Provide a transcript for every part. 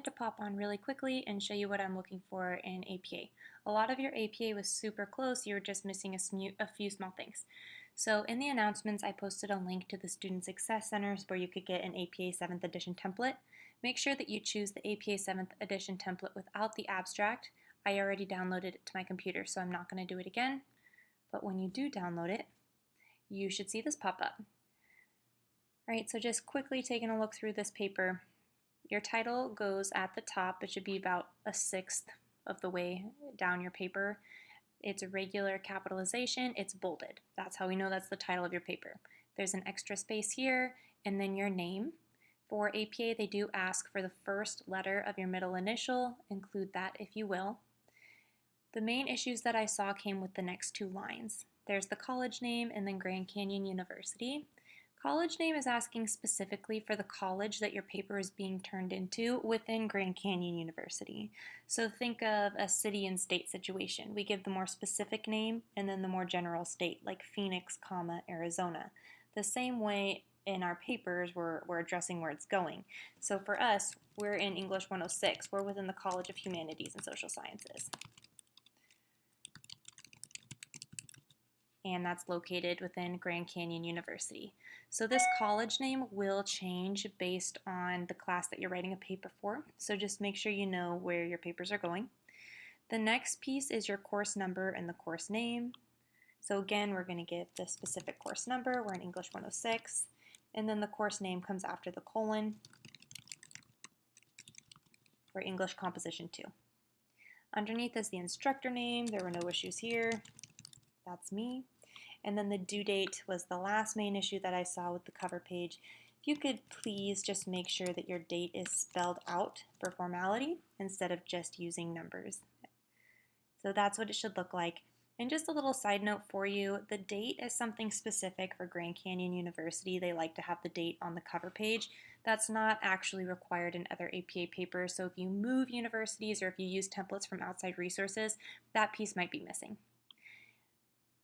To pop on really quickly and show you what I'm looking for in APA. A lot of your APA was super close, you were just missing a few small things. So in the announcements, I posted a link to the Student Success Centers where you could get an APA 7th edition template. Make sure that you choose the APA 7th edition template without the abstract. I already downloaded it to my computer, so I'm not going to do it again. But when you do download it, you should see this pop up. All right, so just quickly taking a look through this paper. Your title goes at the top. It should be about a sixth of the way down your paper. It's a regular capitalization. It's bolded. That's how we know that's the title of your paper. There's an extra space here, and then your name. For APA, they do ask for the first letter of your middle initial. Include that if you will. The main issues that I saw came with the next two lines. There's the college name and then Grand Canyon University. College name is asking specifically for the college that your paper is being turned into within Grand Canyon University. So think of a city and state situation. We give the more specific name and then the more general state, like Phoenix, Arizona. The same way in our papers, we're addressing where it's going. So for us, we're in English 106. We're within the College of Humanities and Social Sciences. And that's located within Grand Canyon University. So this college name will change based on the class that you're writing a paper for, so just make sure you know where your papers are going. The next piece is your course number and the course name. So again, we're going to give the specific course number. We're in English 106, and then the course name comes after the colon for English Composition 2. Underneath is the instructor name. There were no issues here. That's me. And then the due date was the last main issue that I saw with the cover page. If you could please just make sure that your date is spelled out for formality instead of just using numbers. So that's what it should look like. And just a little side note for you, the date is something specific for Grand Canyon University. They like to have the date on the cover page. That's not actually required in other APA papers. So if you move universities or if you use templates from outside resources, that piece might be missing.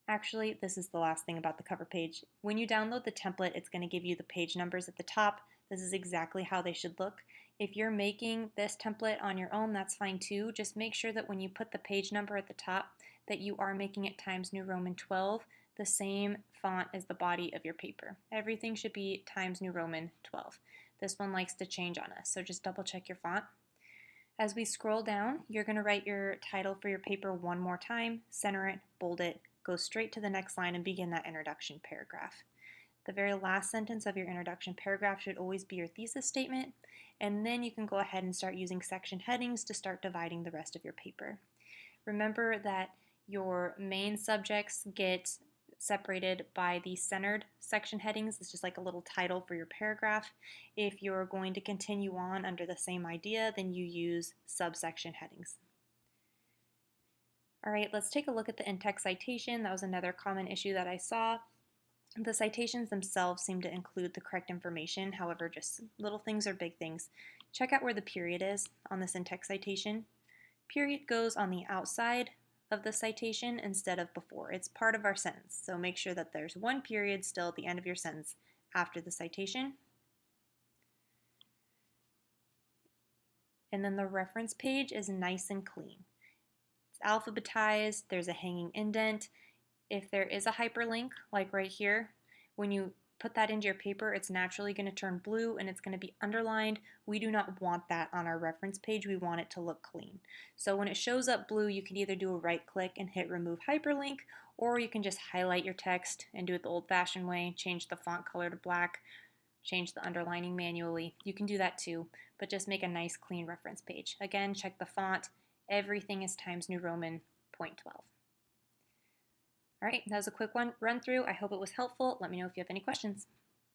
Actually, this is the last thing about the cover page. When you download the template, it's going to give you the page numbers at the top. This is exactly how they should look. If you're making this template on your own, that's fine too. Just make sure that when you put the page number at the top, that you are making it Times New Roman 12, the same font as the body of your paper. Everything should be Times New Roman 12. This one likes to change on us, so just double check your font. As we scroll down, you're going to write your title for your paper one more time, center it, bold it, go straight to the next line and begin that introduction paragraph. The very last sentence of your introduction paragraph should always be your thesis statement, and then you can go ahead and start using section headings to start dividing the rest of your paper. Remember that your main subjects get separated by the centered section headings. It's just like a little title for your paragraph. If you're going to continue on under the same idea, then you use subsection headings. All right, let's take a look at the in-text citation. That was another common issue that I saw. The citations themselves seem to include the correct information. However, just little things or big things. Check out where the period is on this in-text citation. Period goes on the outside of the citation instead of before. It's part of our sentence, so make sure that there's one period still at the end of your sentence after the citation. And then the reference page is nice and clean. Alphabetized, there's a hanging indent. If there is a hyperlink, like right here, when you put that into your paper, it's naturally going to turn blue and it's going to be underlined. We do not want that on our reference page. We want it to look clean. So when it shows up blue, you can either do a right click and hit remove hyperlink, or you can just highlight your text and do it the old-fashioned way, change the font color to black, change the underlining manually. You can do that too, but just make a nice clean reference page. Again, check the font. Everything is Times New Roman 0.12. All right, that was a quick run through. I hope it was helpful. Let me know if you have any questions.